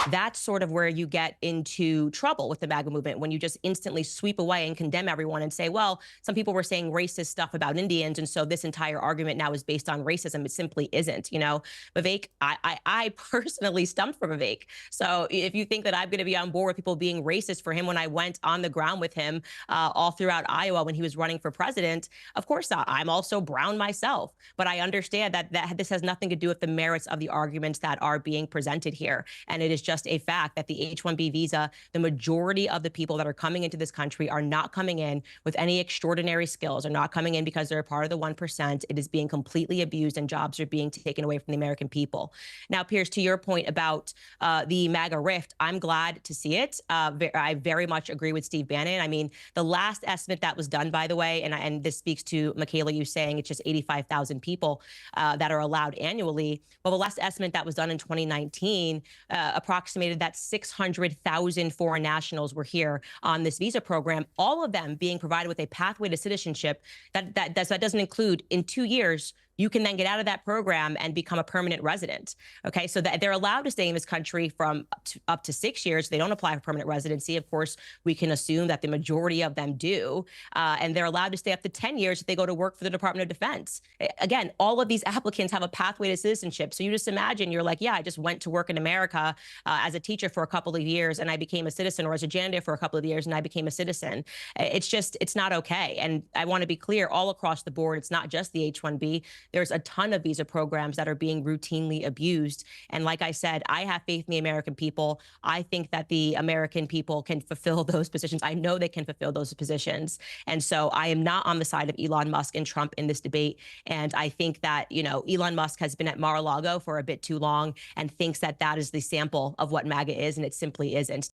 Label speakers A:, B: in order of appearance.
A: That's sort of where you get into trouble with the MAGA movement, when you just instantly sweep away and condemn everyone and say, well, some people were saying racist stuff about Indians, and so this entire argument now is based on racism. It simply isn't. Vivek, I personally stumped for Vivek. So if you think that I'm going to be on board with people being racist for him when I went on the ground with him all throughout Iowa when he was running for president, of course not. I'm also brown myself, but I understand that this has nothing to do with the merits of the arguments that are being presented here. And it is just a fact that the H-1B visa, the majority of the people that are coming into this country are not coming in with any extraordinary skills, are not coming in because they're a part of the 1%. It is being completely abused and jobs are being taken away from the American people. Now, Piers, to your point about the MAGA rift, I'm glad to see it. I very much agree with Steve Bannon. I mean, the last estimate that was done, by the way, and this speaks to Michaela, you saying it's just 85,000 people that are allowed annually. Well, the last estimate that was done in 2019 approximated that 600,000 foreign nationals were here on this visa program, all of them being provided with a pathway to citizenship that doesn't include in 2 years you can then get out of that program and become a permanent resident. Okay, so that they're allowed to stay in this country from up to 6 years. They don't apply for permanent residency. Of course, we can assume that the majority of them do, and they're allowed to stay up to 10 years if they go to work for the Department of Defense. Again, all of these applicants have a pathway to citizenship. So you just imagine you're like, yeah, I just went to work in America as a teacher for a couple of years and I became a citizen, or as a janitor for a couple of years and I became a citizen. It's not okay. And I want to be clear, all across the board, it's not just the H-1B. There's a ton of visa programs that are being routinely abused. And like I said, I have faith in the American people. I think that the American people can fulfill those positions. I know they can fulfill those positions. And so I am not on the side of Elon Musk and Trump in this debate. And I think that, Elon Musk has been at Mar-a-Lago for a bit too long and thinks that that is the sample of what MAGA is, and it simply isn't.